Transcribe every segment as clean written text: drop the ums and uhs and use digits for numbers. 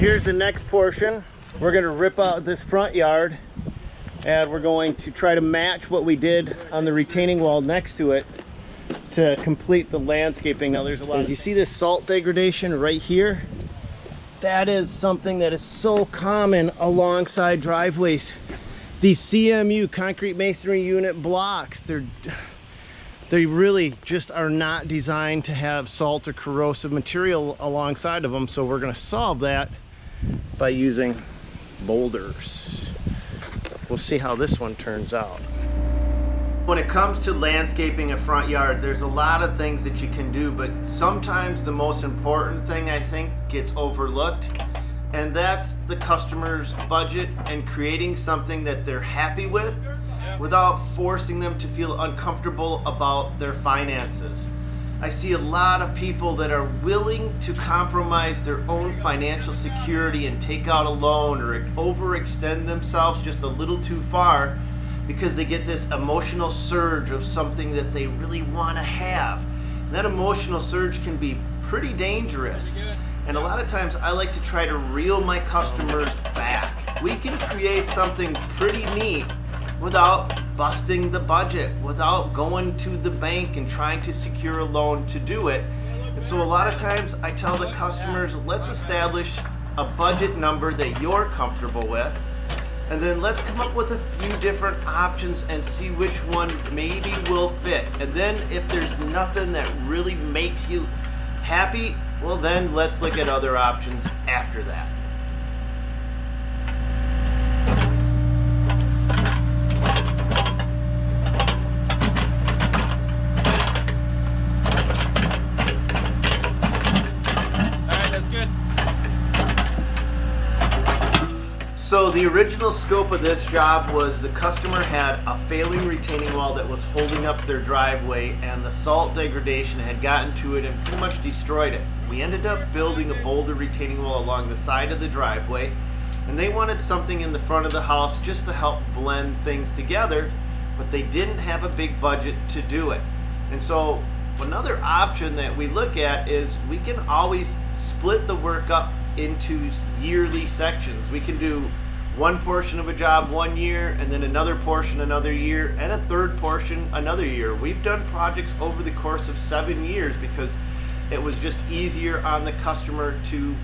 here's the next portion. We're going to rip out this front yard and we're going to try to match what we did on the retaining wall next to it to complete the landscaping. Now there's a lot. As you see this salt degradation right here, that is something that is so common alongside driveways. These CMU, concrete masonry unit blocks, they really just are not designed to have salt or corrosive material alongside of them. So we're going to solve that by using boulders. We'll see how this one turns out. When it comes to landscaping a front yard, there's a lot of things that you can do, but sometimes the most important thing I think gets overlooked, and that's the customer's budget and creating something that they're happy with without forcing them to feel uncomfortable about their finances. I see a lot of people that are willing to compromise their own financial security and take out a loan or overextend themselves just a little too far because they get this emotional surge of something that they really want to have. And that emotional surge can be pretty dangerous. And a lot of times I like to try to reel my customers back. We can create something pretty neat without busting the budget, without going to the bank and trying to secure a loan to do it. And so a lot of times I tell the customers, let's establish a budget number that you're comfortable with, and then let's come up with a few different options and see which one maybe will fit. And then if there's nothing that really makes you happy, well then let's look at other options after that. So the original scope of this job was the customer had a failing retaining wall that was holding up their driveway, and the salt degradation had gotten to it and pretty much destroyed it. We ended up building a boulder retaining wall along the side of the driveway, and they wanted something in the front of the house just to help blend things together, but they didn't have a big budget to do it. And so another option that we look at is we can always split the work up into yearly sections. We can do one portion of a job 1 year, and then another portion another year, and a third portion another year. We've done projects over the course of 7 years because it was just easier on the customer to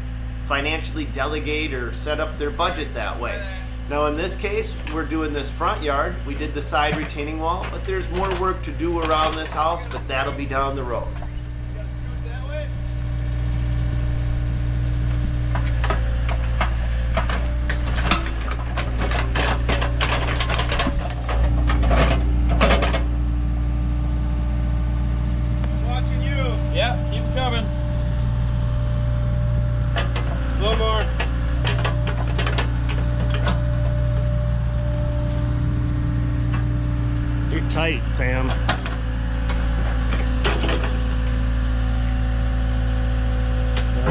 financially delegate or set up their budget that way. Now in this case, we're doing this front yard. We did the side retaining wall, but there's more work to do around this house, but that'll be down the road. Tight, Sam. Now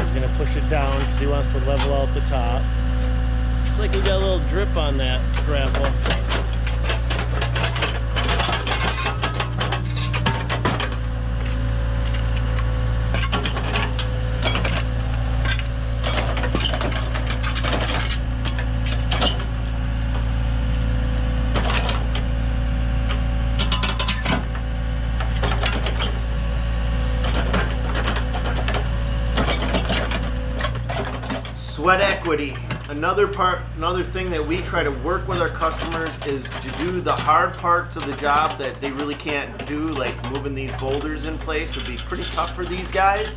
he's gonna push it down because he wants to level out the top. Looks like we got a little drip on that gravel. Sweat equity. Another thing that we try to work with our customers is to do the hard parts of the job that they really can't do, like moving these boulders in place would be pretty tough for these guys,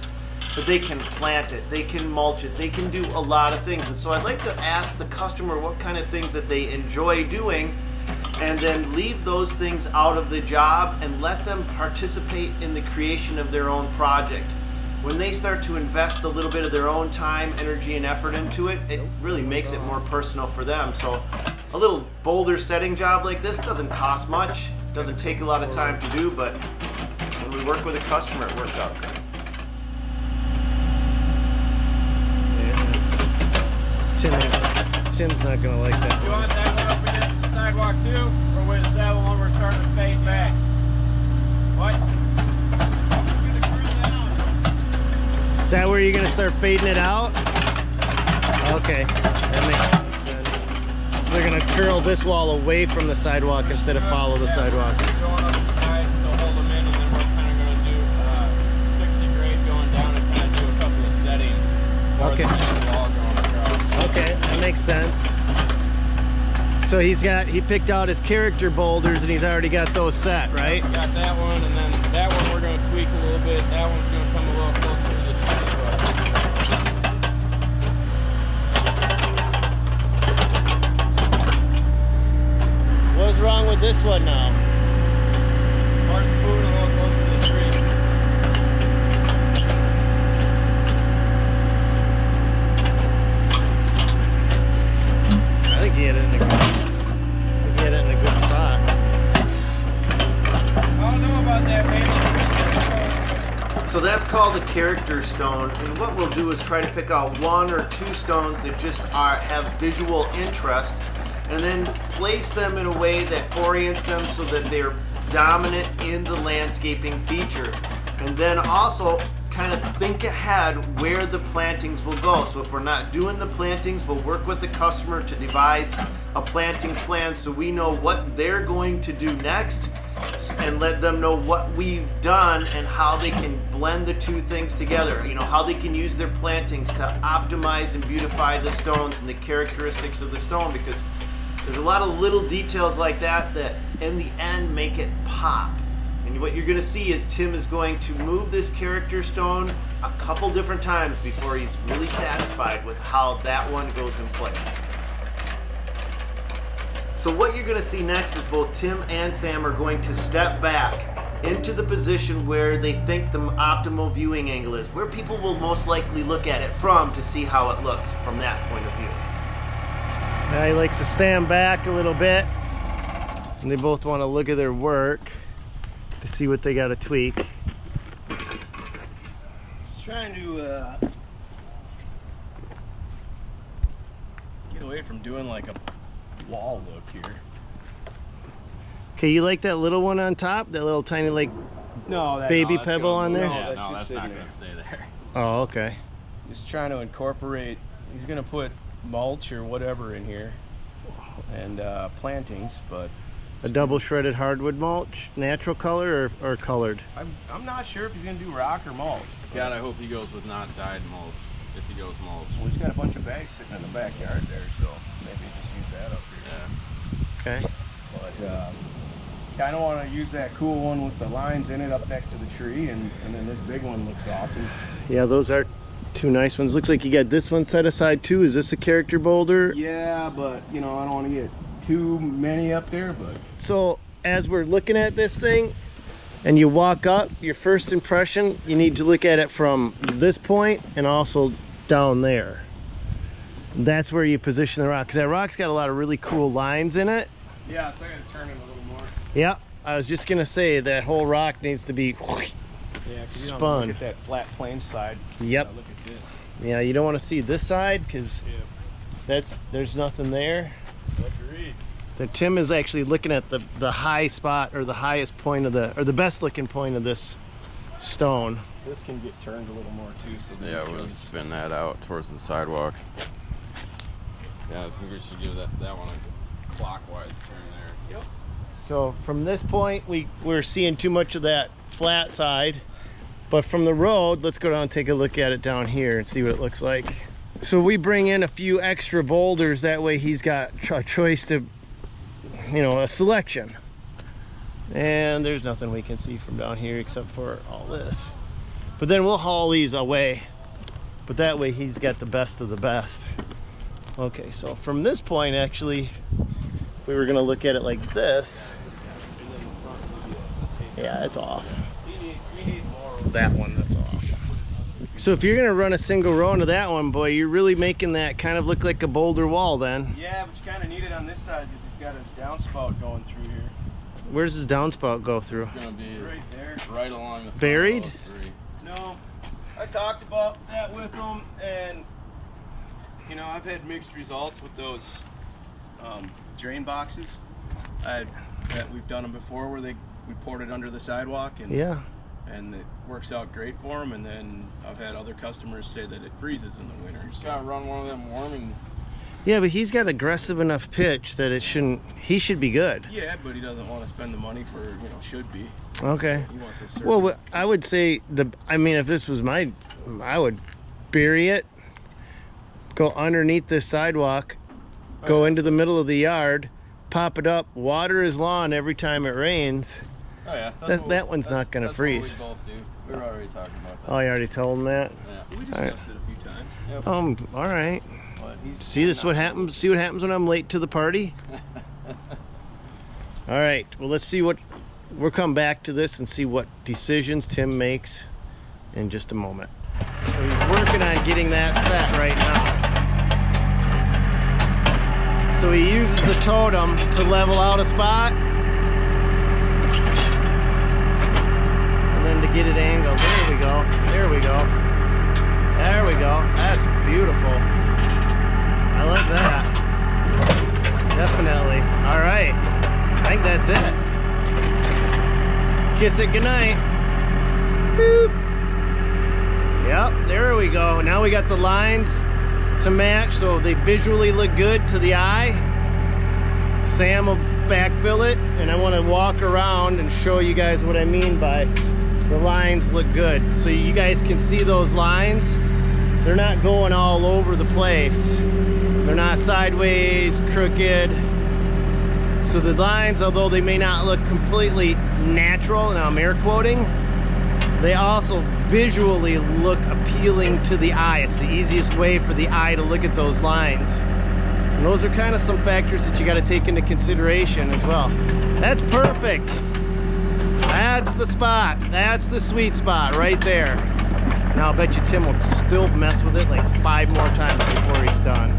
but they can plant it, they can mulch it, they can do a lot of things. And so I'd like to ask the customer what kind of things that they enjoy doing, and then leave those things out of the job and let them participate in the creation of their own project. When they start to invest a little bit of their own time, energy, and effort into it, it really makes it more personal for them. So a little boulder setting job like this doesn't cost much, it doesn't take a lot of time to do, but when we work with a customer, it works out good. Yeah. Tim's not gonna like that. You want that one up against the sidewalk too, or with that one we're starting to fade back? What? Is that where you're gonna start fading it out? Okay, that makes sense then. So they're gonna curl this wall away from the sidewalk instead of follow the sidewalk. We're going up the sides to hold them in, and then we're kind of going to do 60 grade going down and kind of do a couple of settings. Okay. The wall going across. Okay, that makes sense. So he picked out his character boulders and he's already got those set, right? We got that one, and then that one we're going to tweak a little bit. That one's going to come a little closer to the tree. What's wrong with this one now? Part's moving a little closer to the tree. I think he had it in a good spot. I don't know about that, So that's called a character stone, and what we'll do is try to pick out 1 or 2 stones that just have visual interest, and then place them in a way that orients them so that they're dominant in the landscaping feature. And then also kind of think ahead where the plantings will go. So if we're not doing the plantings, we'll work with the customer to devise a planting plan so we know what they're going to do next, and let them know what we've done and how they can blend the two things together. You know, how they can use their plantings to optimize and beautify the stones and the characteristics of the stone, because there's a lot of little details like that that in the end make it pop. And what you're going to see is Tim is going to move this character stone a couple different times before he's really satisfied with how that one goes in place. So what you're going to see next is both Tim and Sam are going to step back into the position where they think the optimal viewing angle is, where people will most likely look at it from to see how it looks from that point of view. Now he likes to stand back a little bit, and they both want to look at their work to see what they got to tweak. Just trying to get away from doing like a wall look here. Okay, you like that little one on top? That little tiny like baby pebble on there? Yeah, no, that's not going to stay there. Oh, okay. Just trying to incorporate, he's going to put mulch or whatever in here and plantings, but A double shredded hardwood mulch, natural color or colored? I'm not sure if he's gonna do rock or mulch. God, I hope he goes with not dyed mulch, if he goes mulch. Well, he's got a bunch of bags sitting in the backyard there, so maybe just use that up here. Yeah. Okay. But kind of want to use that cool one with the lines in it up next to the tree, and then this big one looks awesome. Yeah, those are two nice ones. Looks like you got this one set aside too. Is this a character boulder? Yeah, but you know, I don't want to get too many up there. But so as we're looking at this thing and you walk up, your first impression, you need to look at it from this point and also down there. That's where you position the rock, because that rock's got a lot of really cool lines in it. yeah, so I gotta turn it a little more. Yeah, I was just gonna say that whole rock needs to be Yeah, spun. Look at that flat plain side. Yep. Look at this. Yeah, you don't want to see this side because Yeah. there's nothing there. Agreed. The Tim is actually looking at the high spot, or the highest point of the best looking point of this stone. This can get turned a little more too. So then Yeah, it we'll goes- spin that out towards the sidewalk. Yeah, I think we should give that one a clockwise turn there. Yep. So from this point, we're seeing too much of that flat side, but from the road, let's go down and take a look at it down here and see what it looks like. So we bring in a few extra boulders, that way he's got a choice to, you know, a selection. And there's nothing we can see from down here except for all this. But then we'll haul these away, but that way he's got the best of the best. Okay, so from this point, actually, if we were gonna look at it like this, yeah, it's off. That one, that's off. So if you're gonna run a single row into that one, boy, you're really making that kind of look like a boulder wall then. Yeah, but you kind of need it on this side because he's got his downspout going through here. Where's his downspout go through? It's gonna be Right there. right along the front Buried? of those three. No, I talked about that with him, and you know, I've had mixed results with those drain boxes. We've done them before where we poured it under the sidewalk, and Yeah. and it works out great for them. And then I've had other customers say that it freezes in the winter. You just gotta run one of them warming. Yeah, but he's got aggressive enough pitch that it shouldn't. He should be good. Yeah, but he doesn't want to spend the money for, should be. Okay. So he wants to serve. Well, I would say I mean, if this was I would bury it, go underneath this sidewalk, go into the middle of the yard, pop it up, water his lawn every time it rains. Oh yeah. That one's not gonna freeze. What we both do. We were already talking about that. Oh, you already told him that? Yeah. We discussed it a few times. Yep. All right. But he's See this what happens? See what happens when I'm late to the party? All right. Well, let's see what we'll come back to this and see what decisions Tim makes in just a moment. So he's working on getting that set right now. So he uses the totem to level out a spot. And then to get it angled. There we go. There we go. There we go. That's beautiful. I like that. Definitely. All right. I think that's it. Kiss it goodnight. Boop. Yep, there we go. Now we got the lines to match so they visually look good to the eye. Sam will backfill it, and I want to walk around and show you guys what I mean by the lines look good. So you guys can see those lines. They're not going all over the place. They're not sideways, crooked. So the lines, although they may not look completely natural, and I'm air quoting, they also visually look appealing to the eye. It's the easiest way for the eye to look at those lines. And those are kind of some factors that you got to take into consideration as well. That's perfect. That's the spot. That's the sweet spot right there. Now I bet you Tim will still mess with it like 5 more times before he's done.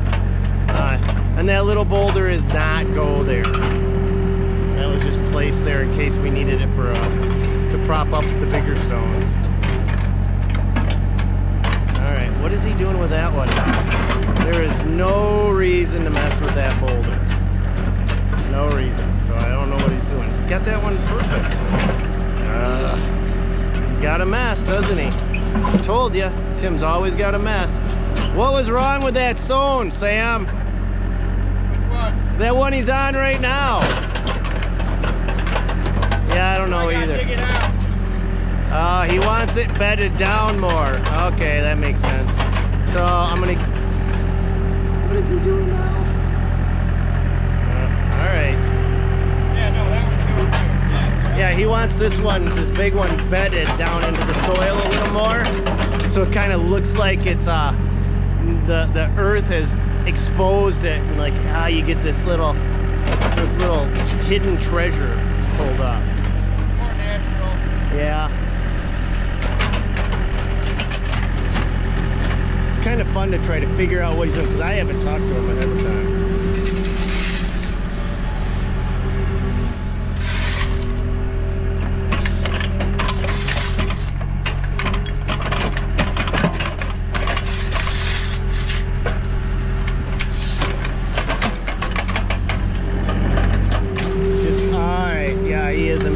And that little boulder is not go there. That was just placed there in case we needed it for to prop up the bigger stones. All right, what is he doing with that one? There is no reason to mess with that boulder. No reason. So I don't know what he's doing. He's got that one perfect. He's got a mess, doesn't he? I told you, Tim's always got a mess. What was wrong with that stone, Sam? That one he's on right now. Yeah, I don't know either. He wants it bedded down more. Okay, that makes sense. So I'm gonna. What is he doing now? All right. Yeah, no, that one's going too. Yeah, he wants this big one, bedded down into the soil a little more, so it kind of looks like it's the earth has exposed it, and like you get this little hidden treasure pulled up. More natural. Yeah. It's kind of fun to try to figure out what he's doing, because I haven't talked to him ahead of time.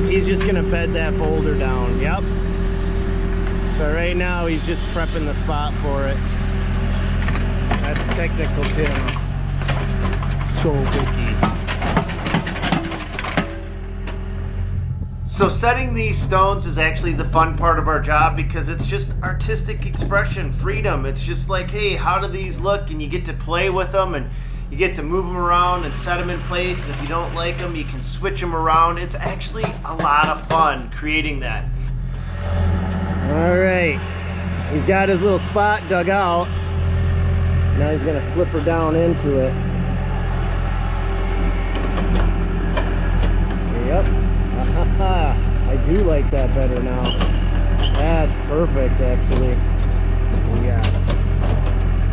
He's just gonna bed that boulder down. Yep. So right now he's just prepping the spot for it. That's technical, Tim. So picky. So setting these stones is actually the fun part of our job, because it's just artistic expression, freedom. It's just like, hey, how do these look? And you get to play with them, and you get to move them around and set them in place, and if you don't like them, you can switch them around. It's actually a lot of fun creating that. All right, he's got his little spot dug out. Now he's gonna flip her down into it. Yep, I do like that better now. That's perfect, actually. Yes,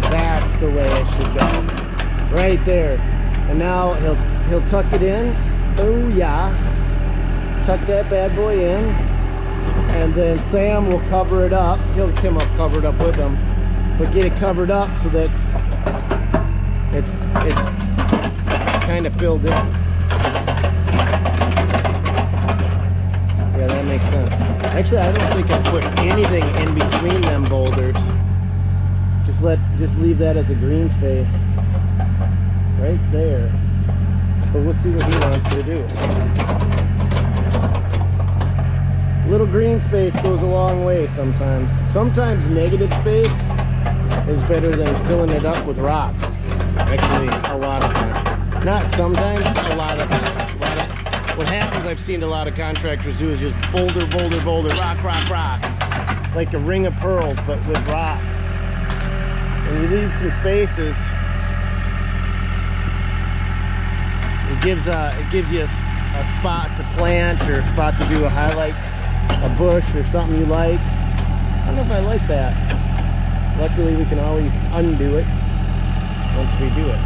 that's the way it should go. Right there. And now he'll tuck it in. Oh yeah. Tuck that bad boy in. And then Sam will cover it up. Tim will cover it up with him. But get it covered up so that it's kind of filled in. Yeah, that makes sense. Actually, I don't think I put anything in between them boulders. Just leave that as a green space. Right there. But we'll see what he wants to do. Little green space goes a long way sometimes. Sometimes negative space is better than filling it up with rocks. Actually, a lot of times. Not sometimes, a lot of times. What happens, I've seen a lot of contractors do is just boulder, boulder, boulder, rock, rock, rock. Like a ring of pearls, but with rocks. And you leave some spaces. It gives you a spot to plant or a spot to do a highlight, a bush or something you like. I don't know if I like that. Luckily, we can always undo it once we do it.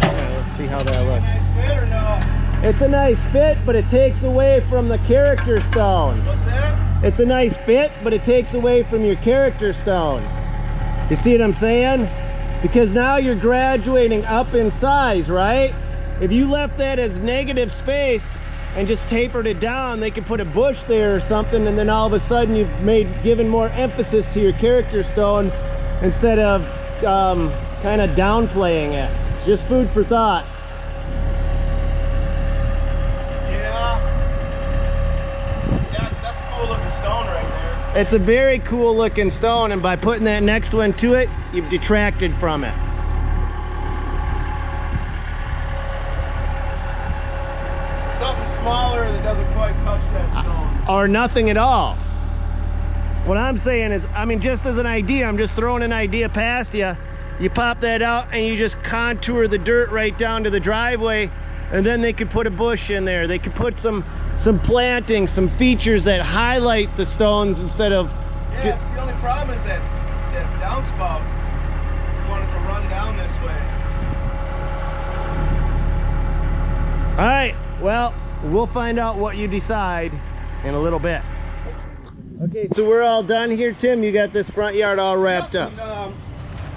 All right, let's see how that looks. Nice fit or no? It's a nice fit, but it takes away from the character stone. What's that? It's a nice fit, but it takes away from your character stone. You see what I'm saying? Because now you're graduating up in size, right? If you left that as negative space and just tapered it down, they could put a bush there or something, and then all of a sudden you've given more emphasis to your character stone instead of kind of downplaying it. It's just food for thought. Yeah, 'cause that's a cool looking stone right there. It's a very cool looking stone, and by putting that next one to it, you've detracted from it. Something smaller that doesn't quite touch that stone. Or nothing at all. What I'm saying is, I mean, just as an idea, I'm just throwing an idea past you. You pop that out and you just contour the dirt right down to the driveway, and then they could put a bush in there. They could put some planting, some features that highlight the stones instead of... Yeah, it's the only problem is that downspout. You want it to run down this way. All right, well, we'll find out what you decide in a little bit. Okay, so we're all done here, Tim. You got this front yard all wrapped up. And,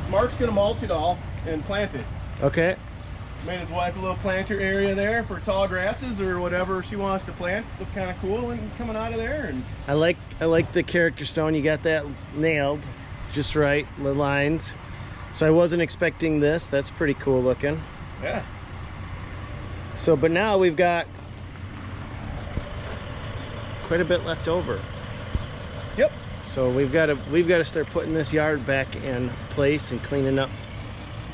Mark's gonna mulch it all and plant it. Okay. Made his wife a little planter area there for tall grasses or whatever she wants to plant. Look kind of cool and coming out of there. And I like the character stone. You got that nailed just right, the lines. So I wasn't expecting this. That's pretty cool looking. yeah, So, but now we've got quite a bit left over. yep. So we've got to start putting this yard back in place and cleaning up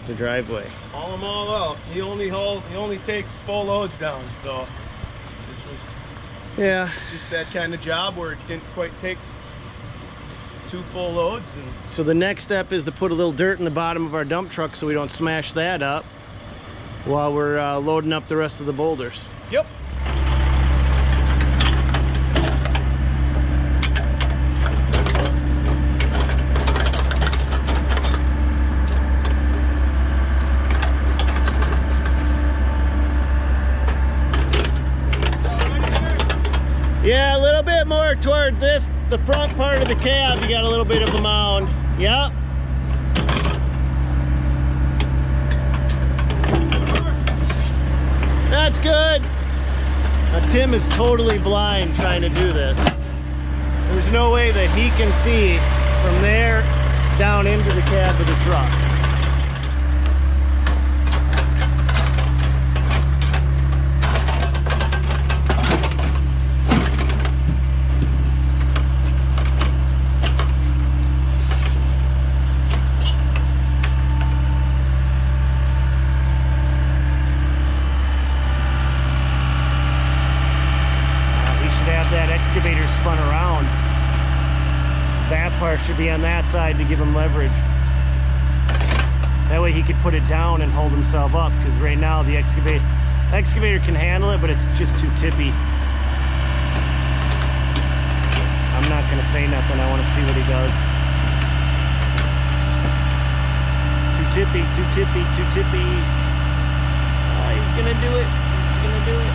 the driveway. Haul them all out. He only takes full loads down. So this was Yeah. just that kind of job where it didn't quite take 2 full loads. And So the next step is to put a little dirt in the bottom of our dump truck so we don't smash that up while we're loading up the rest of the boulders. yep. Yeah, a little bit more toward the front part of the cab. You got a little bit of a mound. Yep. That's good. Now, Tim is totally blind trying to do this. There's no way that he can see from there down into the cab of the truck. Excavator spun around. That part should be on that side to give him leverage. That way he could put it down and hold himself up, because right now the excavator can handle it, but it's just too tippy. I'm not gonna say nothing. I want to see what he does. Too tippy, too tippy, too tippy. He's gonna do it. He's gonna do it.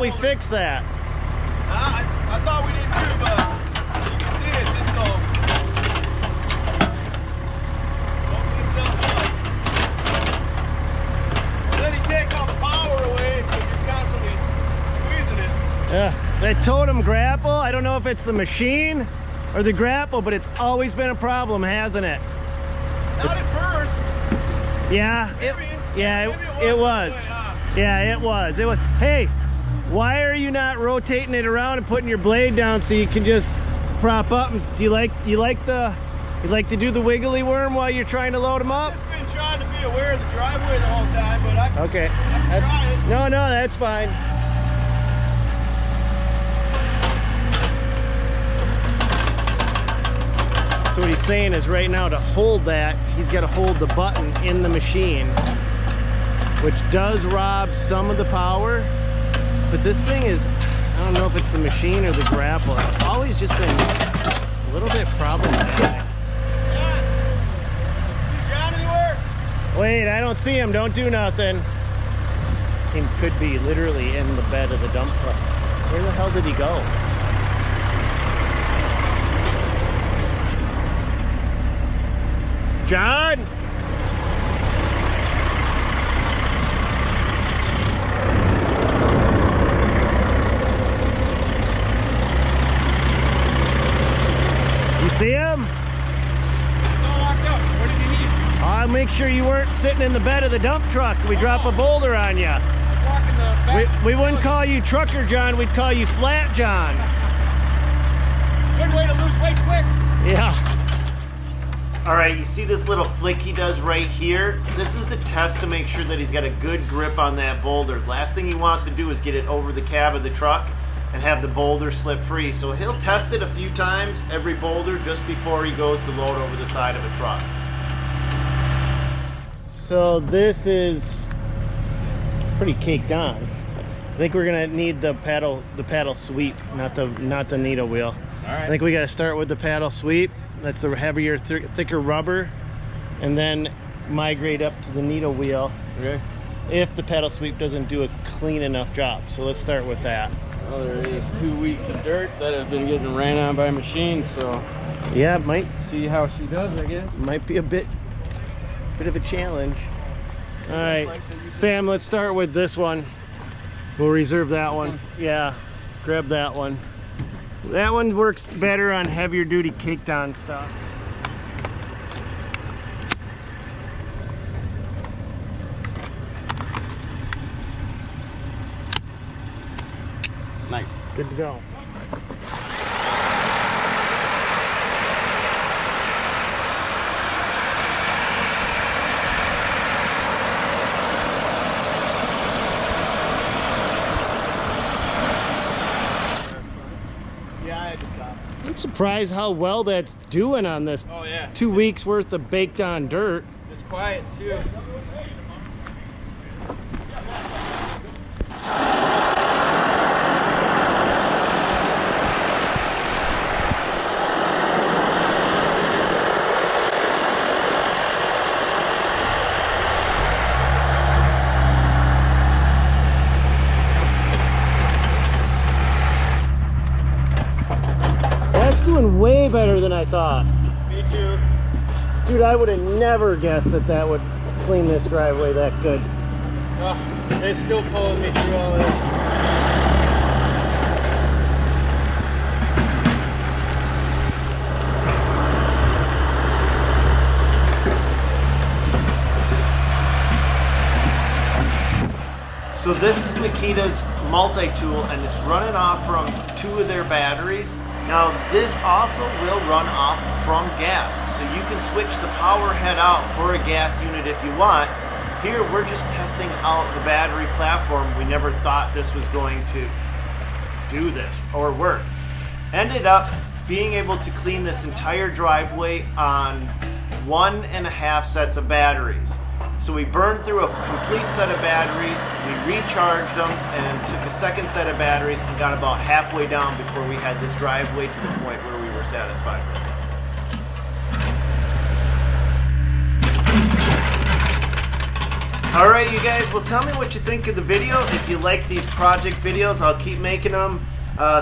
we fixed that. I thought we did too, but you can see it just go. Open itself up. And then you take all the power away because you're constantly squeezing it. That totem grapple, I don't know if it's the machine or the grapple, but it's always been a problem, hasn't it? Not at first. Yeah, Maybe. it was. Way, huh? Yeah, it was. It was. Hey, why are you not rotating it around and putting your blade down so you can just prop up? And do you like to do the wiggly worm while you're trying to load them up? I've just been trying to be aware of the driveway the whole time, but I can try it. No, that's fine. So what he's saying is right now to hold that, he's got to hold the button in the machine, which does rob some of the power. But this thing is, I don't know if it's the machine or the grapple. It's always just been a little bit problematic. Yeah. See John anywhere? Wait, I don't see him. Don't do nothing. He could be literally in the bed of the dump truck. Where the hell did he go? John? You see him? It's all locked up. What did you need? I'll make sure you weren't sitting in the bed of the dump truck. We drop a boulder on you. Walking the back. We wouldn't call you Trucker John, we'd call you Flat John. Good way to lose weight quick. Yeah. All right, you see this little flick he does right here? This is the test to make sure that he's got a good grip on that boulder. Last thing he wants to do is get it over the cab of the truck and have the boulder slip free. So he'll test it a few times, every boulder, just before he goes to load over the side of a truck. So this is pretty caked on. I think we're gonna need the paddle sweep, not the needle wheel. All right. I think we gotta start with the paddle sweep. That's the heavier, thicker rubber, and then migrate up to the needle wheel. Okay. If the paddle sweep doesn't do a clean enough job. So let's start with that. Well, there is 2 weeks of dirt that have been getting ran on by machines, so Yeah, it might see how she does, I guess. be a bit of a challenge. All right, Sam, let's start with this one. We'll reserve that one. Yeah, grab that one. That one works better on heavier duty caked on stuff. Nice. Good to go. I'm surprised how well that's doing on this Oh yeah. 2 weeks worth of baked on dirt. It's quiet too. That's doing way better than I thought. Me too. Dude, I would have never guessed that would clean this driveway that good. Oh, they're still pulling me through all this. So this is Makita's multi-tool, and it's running off from 2 of their batteries. Now this also will run off from gas, so you can switch the power head out for a gas unit if you want. Here we're just testing out the battery platform. We never thought this was going to do this or work. Ended up being able to clean this entire driveway on 1.5 sets of batteries. So we burned through a complete set of batteries, we recharged them, and took a second set of batteries and got about halfway down before we had this driveway to the point where we were satisfied with it. All right, you guys, well, tell me what you think of the video. If you like these project videos, I'll keep making them.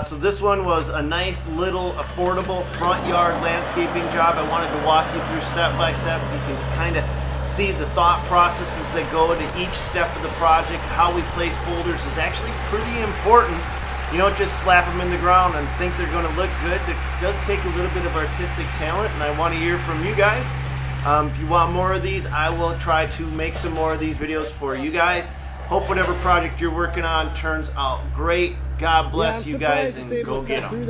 So this one was a nice little affordable front yard landscaping job. I wanted to walk you through step by step. You can kind of see the thought processes that go into each step of the project. How we place boulders is actually pretty important. You don't just slap them in the ground and think they're going to look good. It does take a little bit of artistic talent, and I want to hear from you guys. If you want more of these, I will try to make some more of these videos for you guys. Hope whatever project you're working on turns out great. God bless you guys, and go get them.